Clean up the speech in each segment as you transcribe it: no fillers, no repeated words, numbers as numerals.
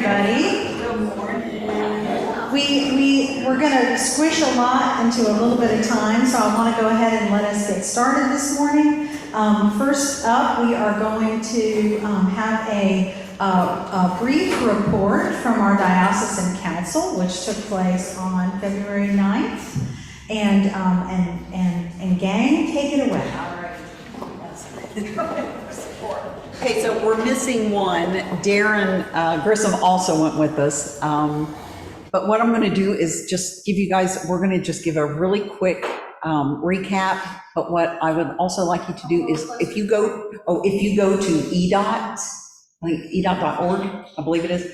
Everybody. Good morning. We're going to squish a lot into a little bit of time, so I want to go ahead and let us get started this morning. First up, we are going to have a brief report from our diocesan council, which took place on February 9th. And gang, take it away. All right. Okay, so we're missing one. Darren Grissom also went with us. But what I'm going to do is just give you guys, we're going to just give a really quick recap. But what I would also like you to do is if you go to edot.org, I believe it is,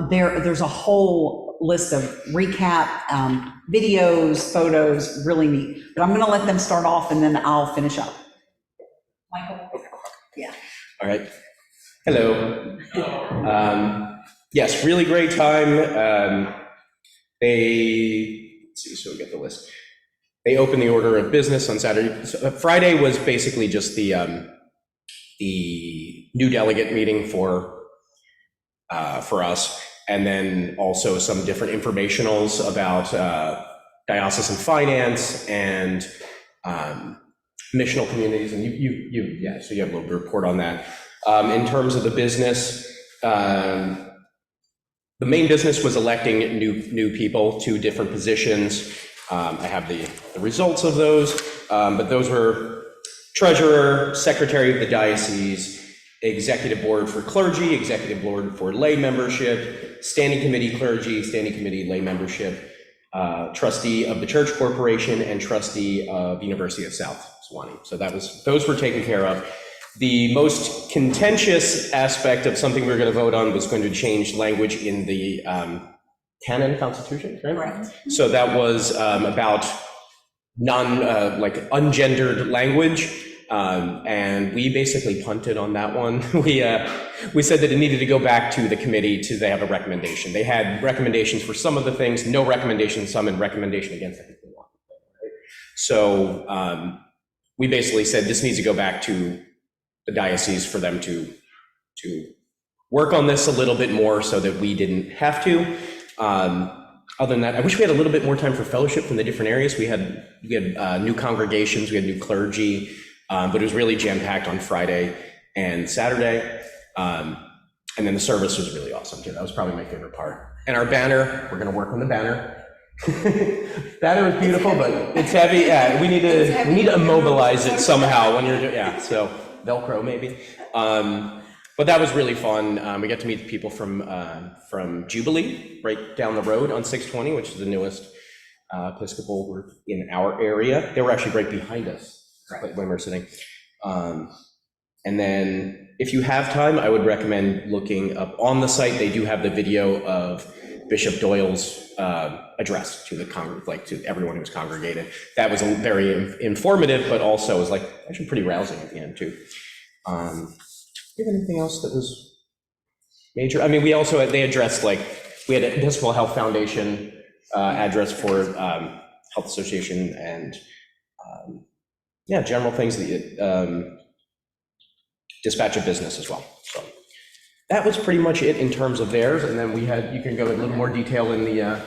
there's a whole list of recap, videos, photos, really neat. But I'm going to let them start off and then I'll finish up. Michael? Yeah. All right. Hello. Yes, really great time. Let's see, so we get the list. They opened the order of business on Saturday. So, Friday was basically just the new delegate meeting for us, and then also some different informationals about diocesan finance and missional communities, and so you have a little bit of report on that. In terms of the business, the main business was electing new people to different positions. I have the results of those, but those were treasurer, secretary of the diocese, executive board for clergy, executive board for lay membership, standing committee clergy, standing committee lay membership, trustee of the church corporation, and trustee of University of South Swanee. So those were taken care of. The most contentious aspect of something we were going to vote on was going to change language in the canon constitution, right? Correct. So that was about ungendered language, and we basically punted on that one. We said that it needed to go back to the committee they have a recommendation. They had recommendations for some of the things, no recommendation, some, and recommendation against everything. Right? So we basically said this needs to go back to the diocese for them to work on this a little bit more so that we didn't have to. Other than that, I wish we had a little bit more time for fellowship from the different areas. We had new congregations, we had new clergy, but it was really jam-packed on Friday and Saturday. And then the service was really awesome too. That was probably my favorite part. And our banner, we're gonna work on the banner. Banner is beautiful, but it's heavy. Yeah, we need to immobilize it somehow when you're doing, so Velcro maybe. But that was really fun. We got to meet the people from Jubilee right down the road on 620, which is the newest Episcopal group in our area. They were actually right behind us when we were sitting. And then if you have time, I would recommend looking up on the site. They do have the video of Bishop Doyle's address to the to everyone who was congregated. That was very informative, but also was actually pretty rousing at the end too. Do you have anything else that was major? I mean, they addressed we had an Episcopal Health Foundation address for Health Association and general things, dispatch of business as well. So that was pretty much it in terms of theirs. And then you can go in a little more detail in the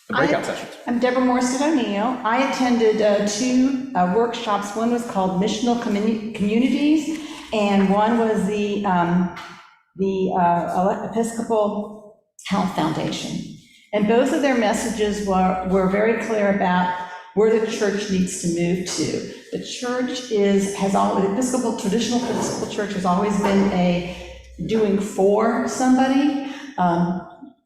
breakout sessions. I'm Deborah Morstead O'Neill. I attended two workshops. One was called Missional Communities, and one was the Episcopal Health Foundation. And both of their messages were very clear about where the church needs to move to. The church traditional Episcopal church has always been doing for somebody,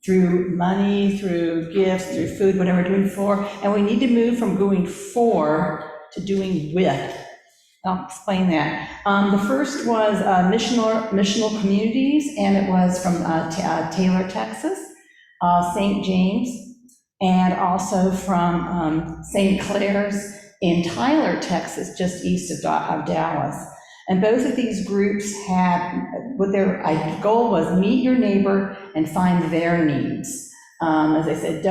through money, through gifts, through food, whatever, doing for, and we need to move from doing for to doing with. I'll explain that. The first was missional communities, and it was from Taylor, Texas, St. James, and also from St. Clair's in Tyler, Texas, just east of Dallas. And both of these groups had, what their goal was, meet your neighbor and find their needs. As I said,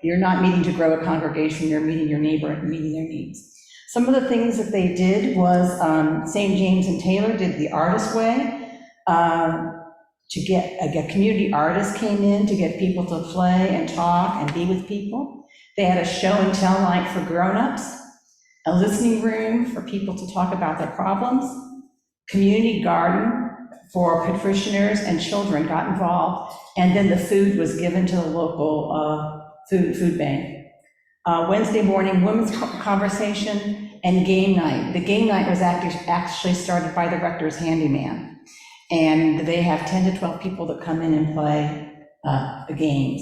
you're not meeting to grow a congregation, you're meeting your neighbor and meeting their needs. Some of the things that they did was St. James and Taylor did the Artist Way, to get a community artist came in to get people to play and talk and be with people. They had a show and tell night for grown-ups, a listening room for people to talk about their problems, community garden for parishioners and children got involved, and then the food was given to the local food bank. Wednesday morning, women's conversation and game night. The game night was actually started by the rector's handyman, and they have 10 to 12 people that come in and play the games.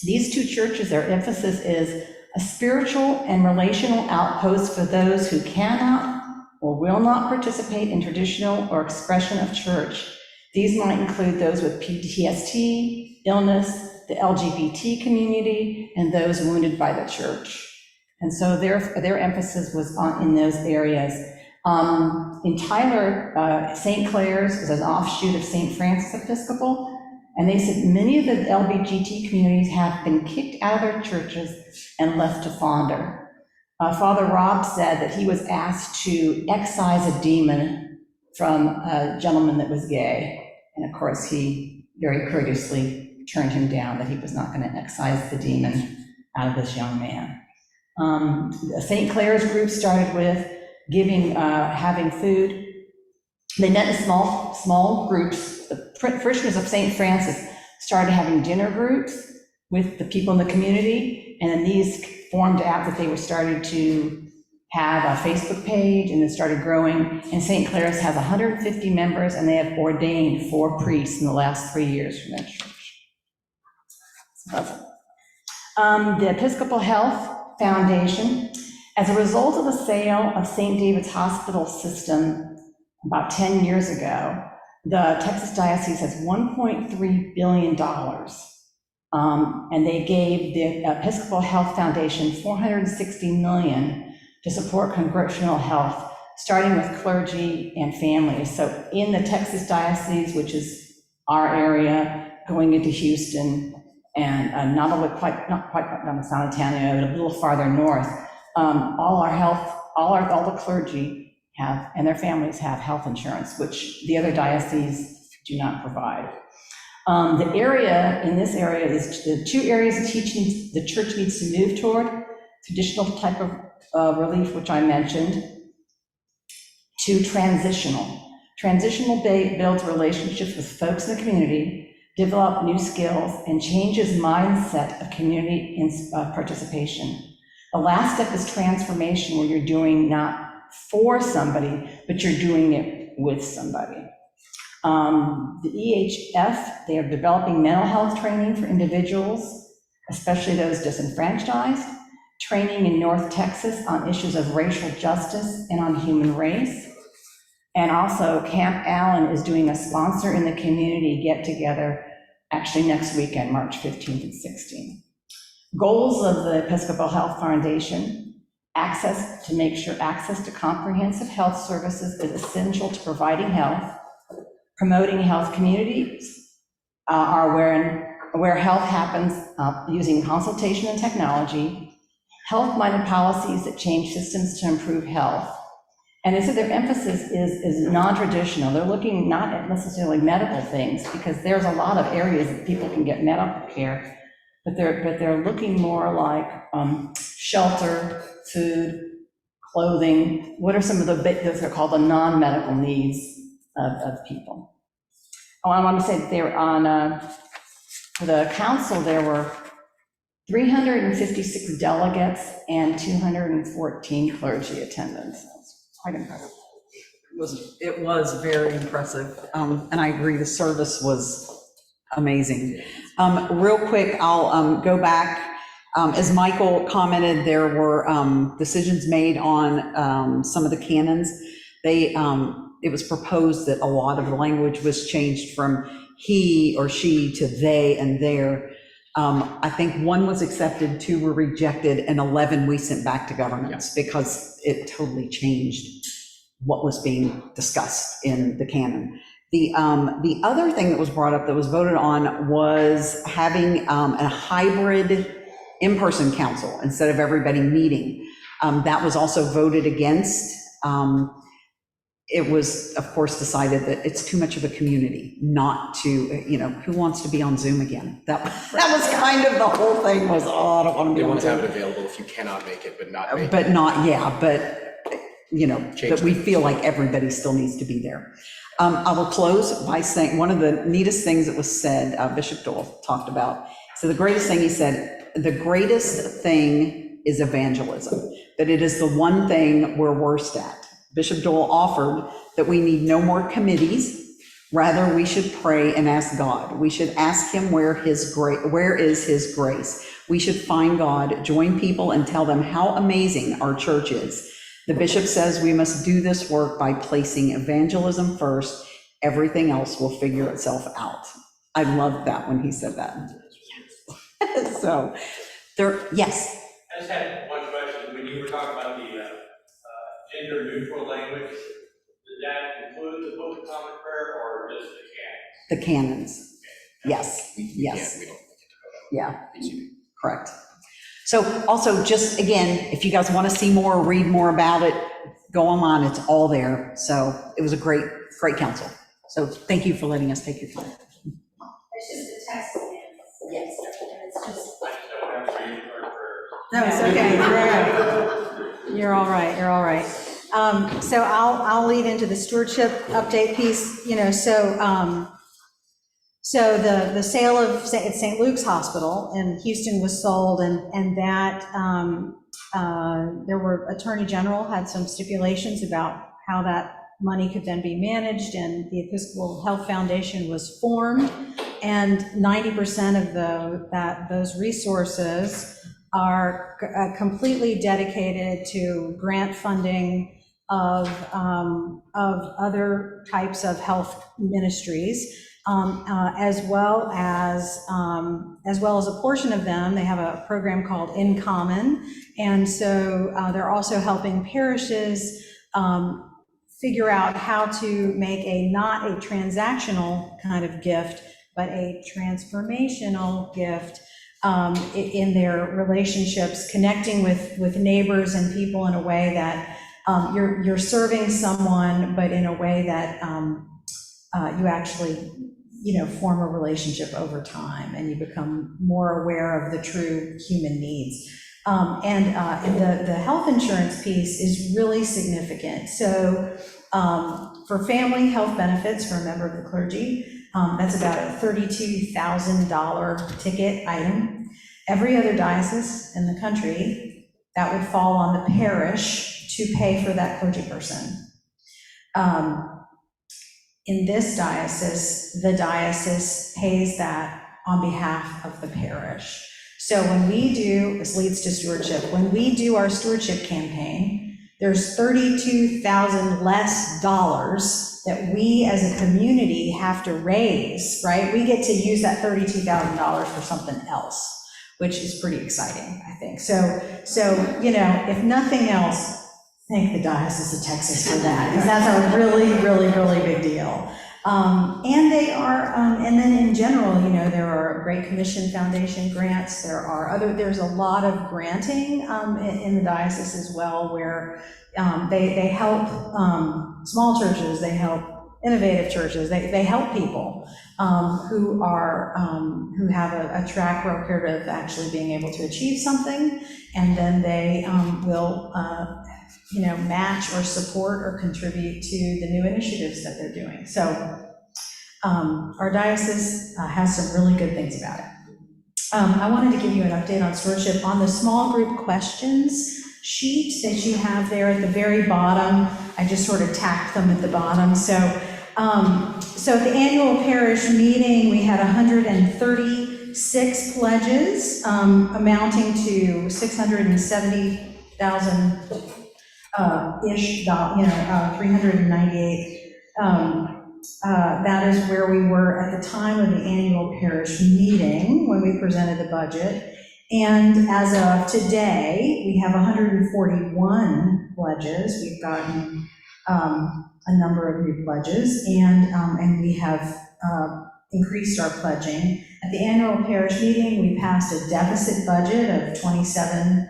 These two churches, their emphasis is a spiritual and relational outpost for those who cannot or will not participate in traditional or expression of church. These might include those with PTSD, illness, the LGBT community, and those wounded by the church. And so their emphasis was in those areas. In Tyler, St. Clair's is an offshoot of St. Francis Episcopal, and they said many of the LGBT communities have been kicked out of their churches and left to flounder. Father Rob said that he was asked to excise a demon from a gentleman that was gay, and of course he very courteously turned him down, that he was not going to excise the demon out of this young man. St. Clair's group started with having food. They met in small groups. The parishioners of St. Francis started having dinner groups with the people in the community, and then these formed out that they were started to have a Facebook page, and it started growing. And St. Clair's has 150 members, and they have ordained 4 priests in the last 3 years from that church. The Episcopal Health Foundation, as a result of the sale of St. David's Hospital system about 10 years ago, the Texas Diocese has $1.3 billion. And they gave the Episcopal Health Foundation $460 million to support congregational health, starting with clergy and families. So in the Texas Diocese, which is our area, going into Houston, and not quite down to San Antonio, but a little farther north, all the clergy have, and their families have health insurance, which the other dioceses do not provide. The area, in this area, is the 2 areas of teaching the church needs to move toward: traditional type of relief, which I mentioned, to transitional. Transitional builds relationships with folks in the community, develop new skills, and changes mindset of community participation. The last step is transformation, where you're doing not for somebody, but you're doing it with somebody. The EHF, they are developing mental health training for individuals, especially those disenfranchised, training in North Texas on issues of racial justice and on human race. And also Camp Allen is doing a sponsor in the community get-together, actually next weekend, March 15th and 16th. Goals of the Episcopal Health Foundation: to make sure access to comprehensive health services is essential to providing health, promoting health communities where health happens using consultation and technology, health-minded policies that change systems to improve health. And they said their emphasis is non-traditional. They're looking not at necessarily medical things, because there's a lot of areas that people can get medical care, but they're looking more like shelter, food, clothing. What are some of those are called the non-medical needs of people? Oh, I want to say that they were on the council, there were 356 delegates and 214 clergy attendants. That's quite impressive. It was very impressive. And I agree, the service was amazing. Real quick, I'll go back. As Michael commented, there were decisions made on some of the canons. It was proposed that a lot of the language was changed from he or she to they and their. I think 1 was accepted, 2 were rejected, and 11 we sent back to governance because it totally changed what was being discussed in the canon. The other thing that was brought up that was voted on was having a hybrid in-person council instead of everybody meeting. That was also voted against. it was, of course, decided that it's too much of a community not to, who wants to be on Zoom again? That was kind of the whole thing was, I don't want to be They on want to Zoom. have it available if you cannot make it, but not make it. But not, yeah, but, that we feel like everybody still needs to be there. I will close by saying, one of the neatest things that was said, Bishop Dole talked about, so the greatest thing he said, the greatest thing is evangelism, that it is the one thing we're worst at. Bishop Dole offered that we need no more committees. Rather, we should pray and ask God. We should ask him where is his grace. We should find God, join people, and tell them how amazing our church is. The bishop says we must do this work by placing evangelism first. Everything else will figure itself out. I loved that when he said that. So, yes. I just had one question. When you were talking about the gender neutral language, does that include the Book of Common Prayer or just the canons? The canons. Yes, We yes. don't get to go Yeah, that way. correct. So also, just again, if you guys want to see more, read more about it, go online, it's all there. So it was a great council. So thank you for letting us take your time. It's just a text. Yes. It's just. I just don't have to read our prayers. No, it's okay. You're all right. You're all right. So I'll lead into the stewardship update piece. So the sale of St. Luke's Hospital in Houston was sold, and that there were Attorney General had some stipulations about how that money could then be managed, and the Episcopal Health Foundation was formed, and 90% of those resources are completely dedicated to grant funding of other types of health ministries, as well as a portion of them. They have a program called In Common, and so they're also helping parishes figure out how to make not a transactional kind of gift, but a transformational gift in their relationships, connecting with neighbors and people in a way that you're serving someone, but in a way that you actually, form a relationship over time, and you become more aware of the true human needs. And the health insurance piece is really significant. So for family health benefits for a member of the clergy, that's about a $32,000 ticket item. Every other diocese in the country, that would fall on the parish to pay for that clergy person. In this diocese, the diocese pays that on behalf of the parish. So when we do, this leads to stewardship, when we do our stewardship campaign, there's $32,000 less dollars that we as a community have to raise, right? We get to use that $32,000 for something else, which is pretty exciting, I think. So if nothing else, thank the Diocese of Texas for that, because that's a really, really, really big deal. And they are, and then in general, there are Great Commission Foundation grants. There's a lot of granting in the diocese as well, where they help small churches, they help innovative churches, they help people who have a track record of actually being able to achieve something, and then they will match or support or contribute to the new initiatives that they're doing. So our diocese has some really good things about it. I wanted to give you an update on stewardship on the small group questions sheet that you have there at the very bottom. I just sort of tacked them at the bottom. So at the annual parish meeting, we had 136 pledges amounting to $670,000 ish, 398. That is where we were at the time of the annual parish meeting when we presented the budget. And as of today, we have 141 pledges. We've gotten a number of new pledges, and we have increased our pledging. At the annual parish meeting, we passed a deficit budget of $27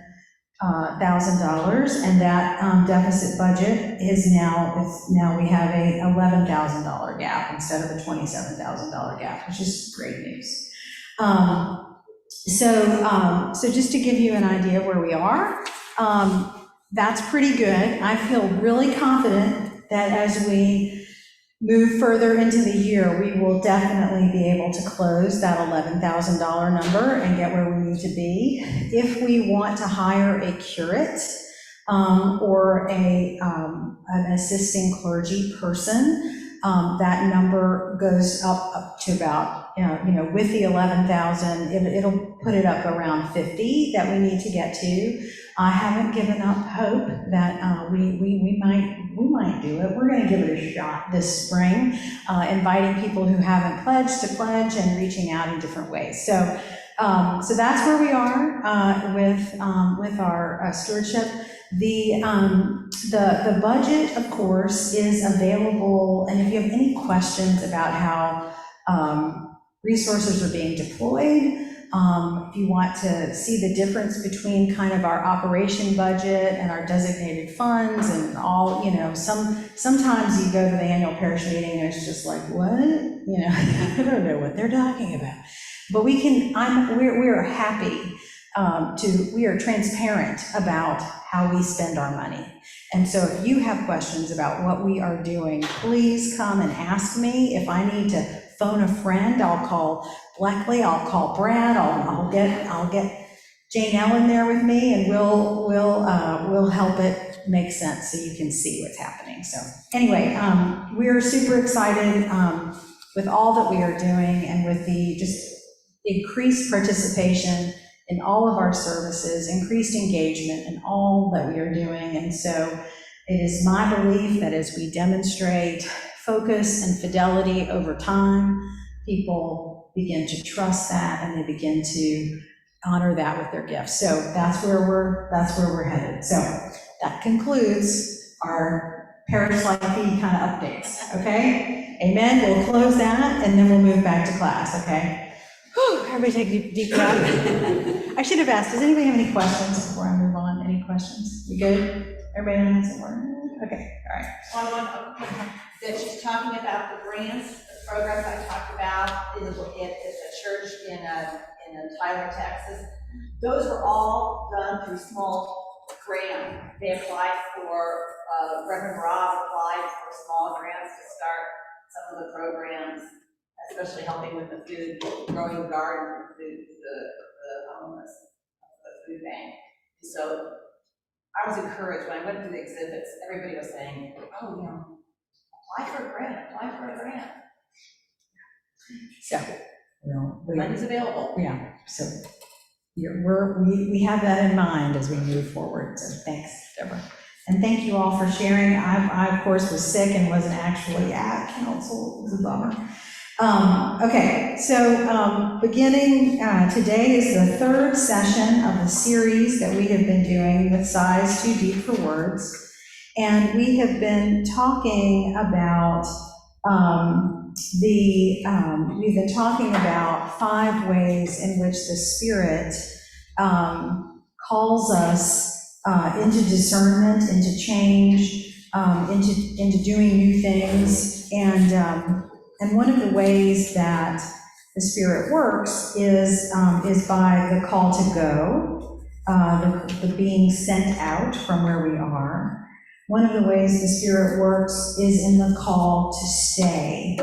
and that deficit budget is now we have a $11,000 gap instead of a $27,000 gap, which is great news. So just to give you an idea where we are, that's pretty good. I feel really confident that as we move further into the year, we will definitely be able to close that $11,000 number and get where we need to be. If we want to hire a curate or an assisting clergy person, that number goes up to about, with the 11,000, it'll put it up around 50 that we need to get to. I haven't given up hope that we might do it. We're going to give it a shot this spring, inviting people who haven't pledged to pledge and reaching out in different ways. So that's where we are with our stewardship. The budget, of course, is available, and if you have any questions about how resources are being deployed, if you want to see the difference between kind of our operation budget and our designated funds and all, sometimes you go to the annual parish meeting and it's just like, what? I don't know what they're talking about. But we're happy we are transparent about how we spend our money. And so if you have questions about what we are doing, please come and ask me. If I need to phone a friend, I'll call Bleckley, I'll call Brad, I'll get Jane Ellen there with me, and we'll help it make sense so you can see what's happening. So anyway, we're super excited with all that we are doing and with the just increased participation in all of our services, increased engagement in all that we are doing. And so it is my belief that as we demonstrate focus and fidelity over time, people begin to trust that and they begin to honor that with their gifts. So that's where we're headed. So that concludes our parish life kind of updates, okay? Amen. We'll close that and then we'll move back to class, okay? Whew, everybody take a deep breath. I should have asked, does anybody have any questions before I move on? Any questions? We good? Everybody know what's important? Okay, all right. That she's talking about the grants, the programs I talked about at the church in Tyler, Texas. Those were all done through small grants. They applied for, Reverend Rob applied for small grants to start some of the programs, especially helping with the food, growing the garden, the homeless, the food bank. So I was encouraged when I went through the exhibits. Everybody was saying, "Oh, apply for a grant, apply for a grant." So, Money's available. yeah, so we have that in mind as we move forward. So thanks, Deborah. And thank you all for sharing. I of course, was sick and wasn't actually at council. It was a bummer. Okay, so beginning today is the third session of the series that we have been doing with Sighs Too Deep for Words. And we have been talking about we've been talking about 5 ways in which the Spirit calls us into discernment, into change, into doing new things. And one of the ways that the Spirit works is by the call to go, the being sent out from where we are. One of the ways the Spirit works is in the call to stay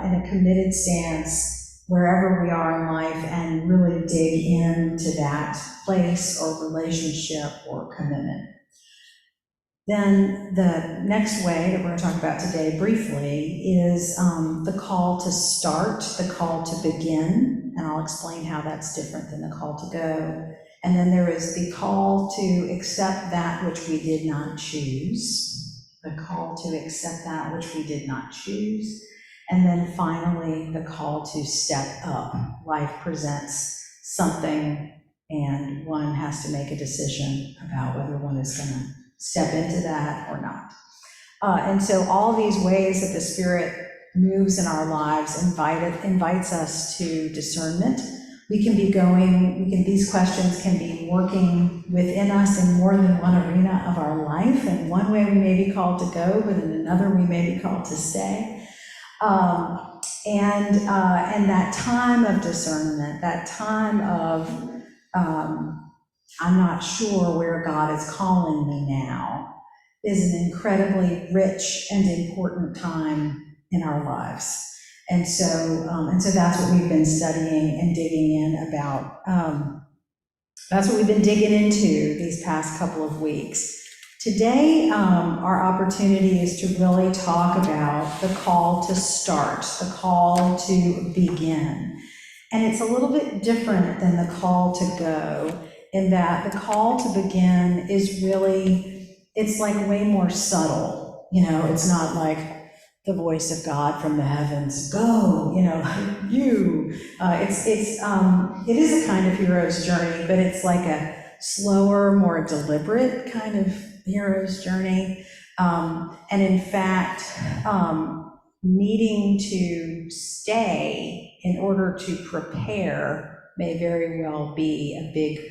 in a committed stance wherever we are in life and really dig into that place or relationship or commitment. Then the next way that we're going to talk about today briefly is the call to start, the call to begin, and I'll explain how that's different than the call to go. And then there is the call to accept that which we did not choose, the call to accept that which we did not choose. And then finally, the call to step up. Life presents something and one has to make a decision about whether one is going to step into that or not. And so all these ways that the Spirit moves in our lives invites us to discernment, we can be going, these questions can be working within us in more than one arena of our life. And one way we may be called to go, but in another we may be called to stay. And that time of discernment, that time of, I'm not sure where God is calling me now, is an incredibly rich and important time in our lives. And so that's what we've been studying and digging in about. That's what we've been digging into these past couple of weeks. Today, our opportunity is to really talk about the call to start, the call to begin. And it's a little bit different than the call to go, in that the call to begin is really, it's like way more subtle. You know, it's not like the voice of God from the heavens, go, you know, you. It is a kind of hero's journey, but it's like a slower, more deliberate kind of hero's journey. And in fact, needing to stay in order to prepare may very well be a big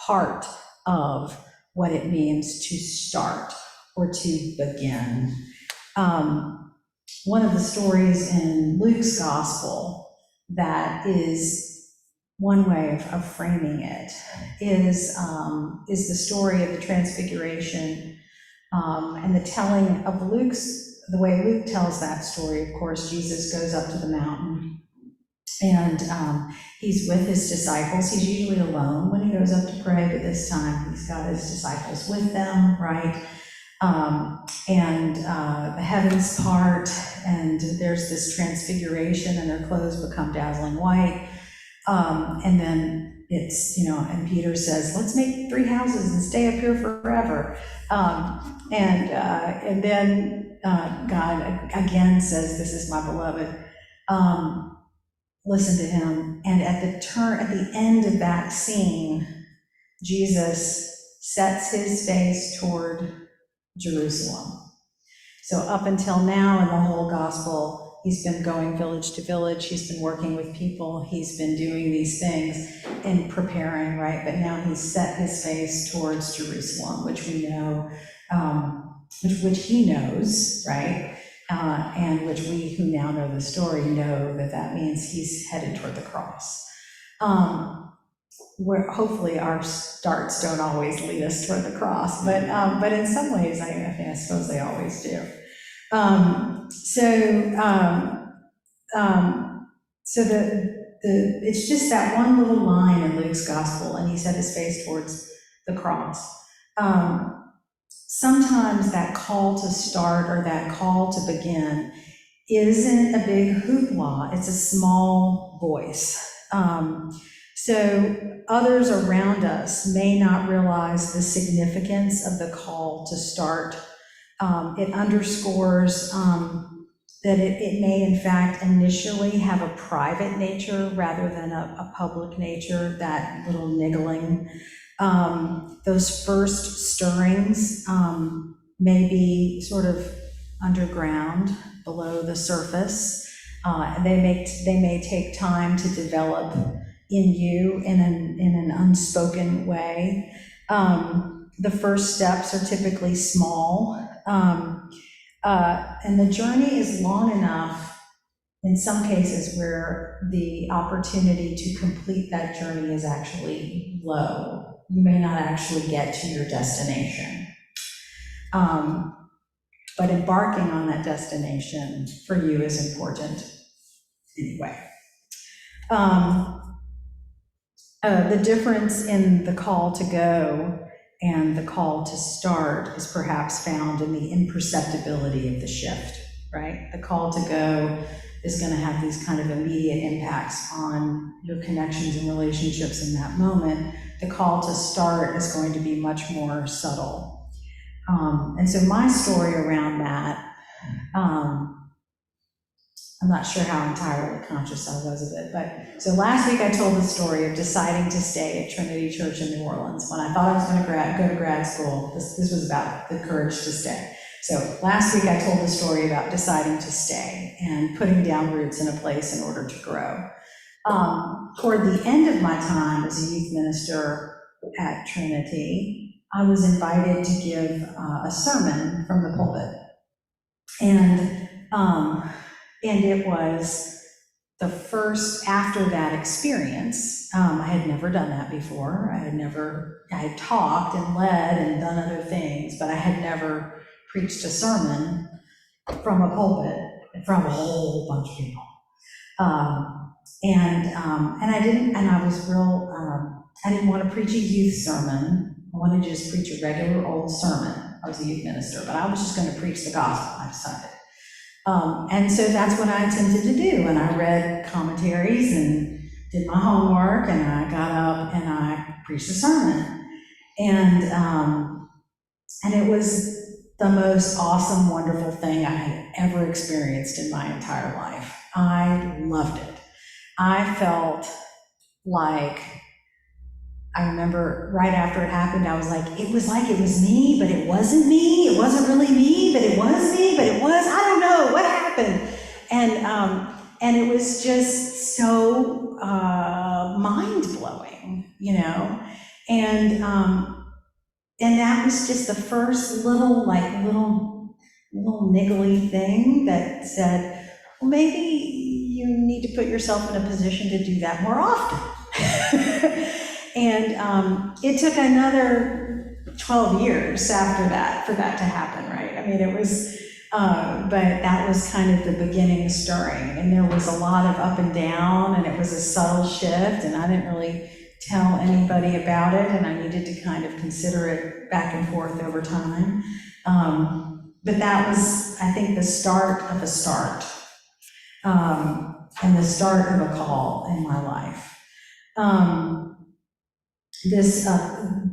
part of what it means to start or to begin. One of the stories in Luke's gospel that is one way of framing it is the story of the transfiguration, and the telling of the way Luke tells that story. Of course, Jesus goes up to the mountain, and he's with his disciples. He's usually alone when he goes up to pray, but this time he's got his disciples with them, right? And the heavens part, and there's this transfiguration, and their clothes become dazzling white. And then it's, you know, and Peter says, let's make 3 houses and stay up here forever. And then God again says, this is my beloved. Listen to him. And at the end of that scene, Jesus sets his face toward Jerusalem. So up until now in the whole gospel, he's been going village to village, he's been working with people, he's been doing these things and preparing, right? But now he's set his face towards Jerusalem, which we know, which he knows, right? And which we who now know the story know that means he's headed toward the cross. Where hopefully our starts don't always lead us toward the cross, but in some ways, I suppose they always do. So it's just that one little line in Luke's gospel, and he set his face towards the cross. Sometimes that call to start or that call to begin isn't a big hoopla, it's a small voice. So others around us may not realize the significance of the call to start. It underscores that it may in fact initially have a private nature rather than a public nature, that little niggling. Those first stirrings may be sort of underground, below the surface. They may take time to develop in you in an unspoken way. The first steps are typically small, and the journey is long enough in some cases where the opportunity to complete that journey is actually low. You may not actually get to your destination. But embarking on that destination for you is important anyway. The difference in the call to go and the call to start is perhaps found in the imperceptibility of the shift, right? The call to go is going to have these kind of immediate impacts on your connections and relationships in that moment. The call to start is going to be much more subtle. And so my story around that, I'm not sure how entirely conscious I was of it, but so last week I told the story of deciding to stay at Trinity Church in New Orleans. When I thought I was going to go to grad school, this was about the courage to stay. So last week I told the story about deciding to stay and putting down roots in a place in order to grow. Toward the end of my time as a youth minister at Trinity, I was invited to give a sermon from the pulpit. And it was the first, after that experience, I had never done that before. I had talked and led and done other things, but I had never preached a sermon from a pulpit in front of a whole bunch of people. And I didn't, and I was I didn't want to preach a youth sermon. I wanted to just preach a regular old sermon. I was a youth minister, but I was just going to preach the gospel, I decided. And so that's what I attempted to do. And I read commentaries and did my homework, and I got up and I preached a sermon. And it was the most awesome, wonderful thing I had ever experienced in my entire life. I loved it. I felt like, I remember right after it happened, I was like it was me, but it wasn't me. It wasn't really me, but it was me, but it was, I don't know what happened. And it was just so mind-blowing, you know? And that was just the first little niggly thing that said, well, maybe you need to put yourself in a position to do that more often. And it took another 12 years after that for that to happen, right? I mean, it was, but that was kind of the beginning stirring, and there was a lot of up and down, and it was a subtle shift, and I didn't really tell anybody about it, and I needed to kind of consider it back and forth over time. But that was, I think, the start of a start, and the start of a call in my life.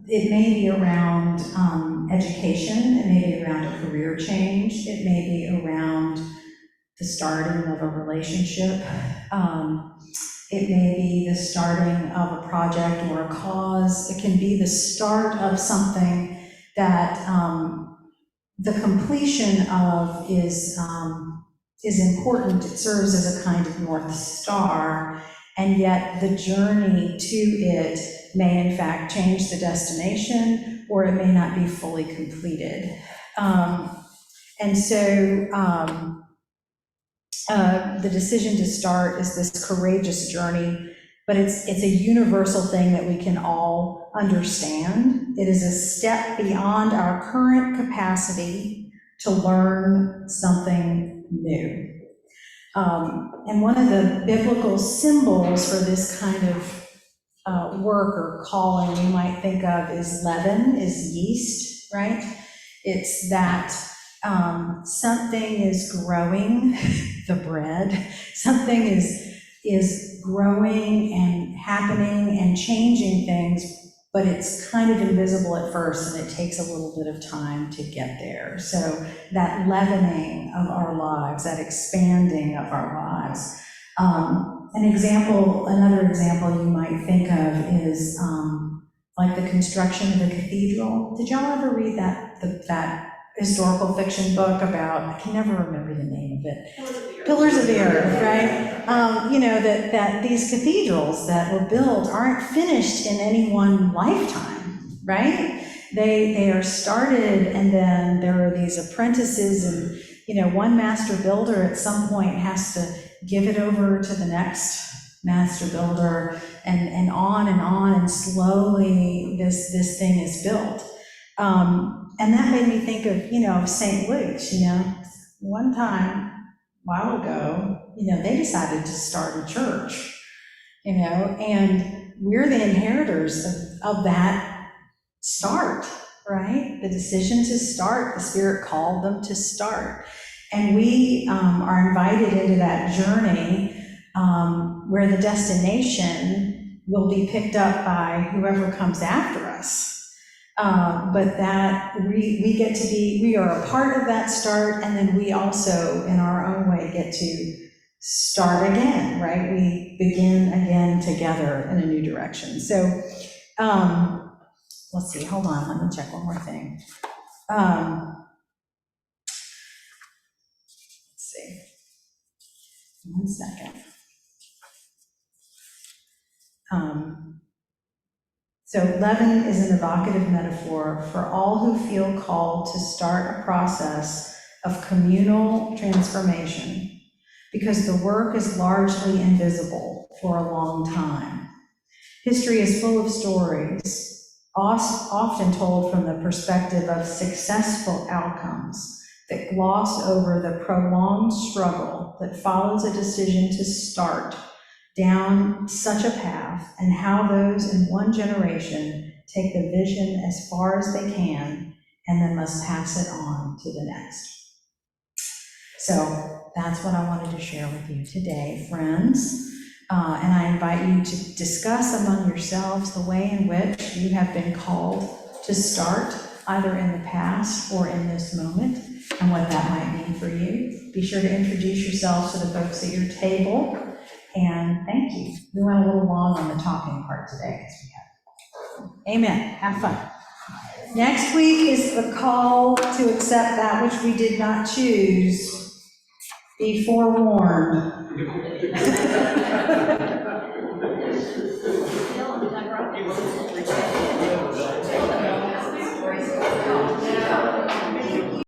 It may be around education, it may be around a career change, it may be around the starting of a relationship, it may be the starting of a project or a cause, it can be the start of something that the completion of is important. It serves as a kind of North Star, and yet the journey to it may in fact change the destination, or it may not be fully completed. And so the decision to start is this courageous journey, but it's a universal thing that we can all understand. It is a step beyond our current capacity to learn something new. And one of the biblical symbols for this kind of work or calling we might think of is leaven, is yeast, right? It's that something is growing, the bread, something is growing and happening and changing things, but it's kind of invisible at first, and it takes a little bit of time to get there. So that leavening of our lives, that expanding of our lives. Another example you might think of is like the construction of a cathedral. Did y'all ever read that historical fiction book about, I can never remember the name of it. Pillars of the Earth, right? You know, that these cathedrals that were built aren't finished in any one lifetime, right? They are started, and then there are these apprentices, and, you know, one master builder at some point has to give it over to the next master builder, and on, and slowly this thing is built. And that made me think of, you know, St. Luke's, you know, one time, a while ago, you know, they decided to start a church, you know, and we're the inheritors of that start, right? The decision to start, the Spirit called them to start. And we are invited into that journey where the destination will be picked up by whoever comes after us. But that we are a part of that start, and then we also, in our own way, get to start again, right? We begin again together in a new direction. So let's see, hold on, let me check one more thing. Let's see, 1 second. So leaven is an evocative metaphor for all who feel called to start a process of communal transformation, because the work is largely invisible for a long time. History is full of stories, often told from the perspective of successful outcomes, that gloss over the prolonged struggle that follows a decision to start down such a path, and how those in one generation take the vision as far as they can and then must pass it on to the next. So that's what I wanted to share with you today, friends. And I invite you to discuss among yourselves the way in which you have been called to start, either in the past or in this moment, and what that might mean for you. Be sure to introduce yourselves to the folks at your table. And thank you. We went a little long on the talking part today, because we had. Amen. Have fun. Next week is the call to accept that which we did not choose. Be forewarned.